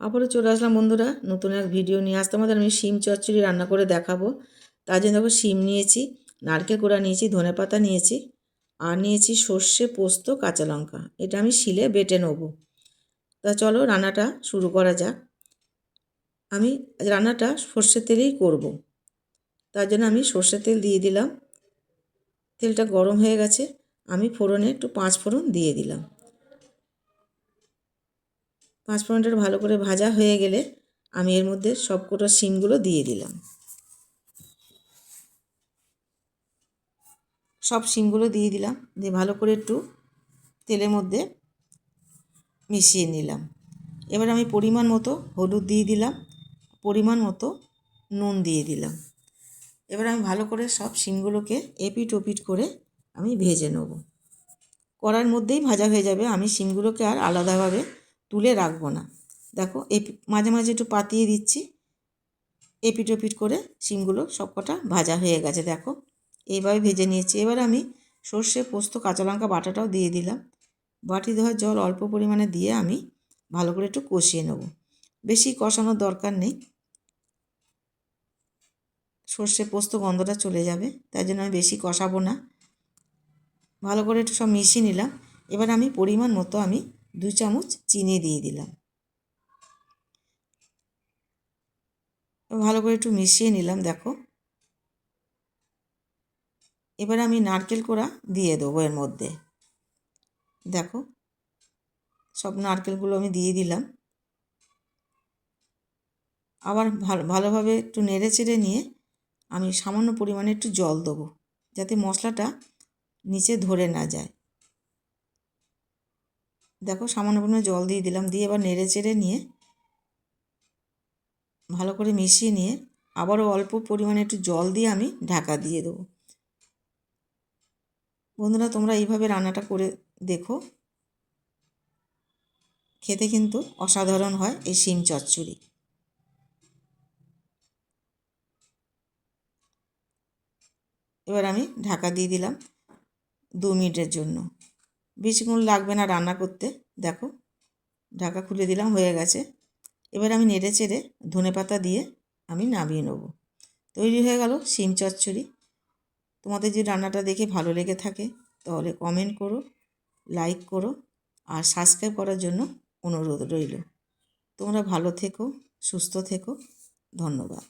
আবারও চলে আসলাম বন্ধুরা নতুন এক ভিডিও নিয়ে। আজ তোমাদের আমি শিম চচ্চড়ি রান্না করে দেখাবো। তার জন্য দেখো শিম নিয়েছি, নারকেল কোড়া নিয়েছি, ধনেপাতা নিয়েছি, আর নিয়েছি সর্ষে, পোস্ত, কাঁচা লঙ্কা। এটা আমি শিলে বেটে নেব। তা চলো রান্নাটা শুরু করা যাক। আমি রান্নাটা সর্ষের তেলেই করব। তার জন্য আমি সর্ষের তেল দিয়ে দিলাম। তেলটা গরম হয়ে গেছে, আমি ফোড়নে একটু 5 ফোড়ন দিয়ে দিলাম। 5 ফোড়নটা ভালো করে ভাজা হয়ে গেলে আমি এর মধ্যে সবকটা শিমগুলো দিয়ে দিলাম। সব শিমগুলো দিয়ে দিলাম, দিয়ে ভালো করে একটু তেলের মধ্যে মিশিয়ে নিলাম। এবার আমি পরিমাণ মতো হলুদ দিয়ে দিলাম, পরিমাণ মতো নুন দিয়ে দিলাম। এবার আমি ভালো করে সব শিমগুলোকে এপিট ওপিট করে আমি ভেজে নেব। কড়ার মধ্যেই ভাজা হয়ে যাবে, আমি শিমগুলোকে আর আলাদাভাবে তুলে রাখবো না। দেখো মাঝে মাঝে একটু পাতিয়ে দিচ্ছি, এপিট ওপিট করে শিমগুলো সবকটা ভাজা হয়ে গেছে। দেখো এইভাবে ভেজে নিয়েছি। এবার আমি সর্ষে, পোস্ত, কাঁচা লঙ্কা বাটাটাও দিয়ে দিলাম। বাটি ধোয়ার জল অল্প পরিমাণে দিয়ে আমি ভালো করে একটু কষিয়ে নেব। বেশি কষানোর দরকার নেই, সর্ষে পোস্ত গন্ধটা চলে যাবে, তাই জন্য আমি বেশি কষাবো না। ভালো করে একটু সব মিশিয়ে নিলাম। এবার আমি পরিমাণ মতো আমি 2 চামচ চিনি দিয়ে দিলাম। ভালো করে একটু মিশিয়ে নিলাম। দেখো এবার আমি নারকেল কোড়া দিয়ে দেবো এর মধ্যে। দেখো সব নারকেলগুলো আমি দিয়ে দিলাম। আবার ভালোভাবে একটু নেড়ে চেড়ে নিয়ে আমি সামান্য পরিমাণে একটু জল দেবো, যাতে মশলাটা নিচে ধরে না যায়। দেখো সামান্য পরিমাণে জল দিয়ে দিলাম, দিয়ে এবার নেড়ে চেড়ে নিয়ে ভালো করে মিশিয়ে নিয়ে আবারও অল্প পরিমাণে একটু জল দিয়ে আমি ঢাকা দিয়ে দেবো। বন্ধুরা তোমরা এইভাবে রান্নাটা করে দেখো, খেতে কিন্তু অসাধারণ হয় এই শিম চচ্চড়ি। এবার আমি ঢাকা দিয়ে দিলাম 2 মিনিটের জন্য। বেশিক্ষণ লাগবে না রান্না করতে। দেখো ঢাকা খুলে দিলাম, হয়ে গেছে। এবার আমি নেড়ে চেড়ে ধনেপাতা দিয়ে আমি নামিয়ে নেব। তৈরি হয়ে গেল শিম চচ্চড়ি। তোমাদের যদি রান্নাটা দেখে ভালো লেগে থাকে তাহলে কমেন্ট করো, লাইক করো, আর সাবস্ক্রাইব করার জন্য অনুরোধ রইল। তোমরা ভালো থেকো, সুস্থ থেকো। ধন্যবাদ।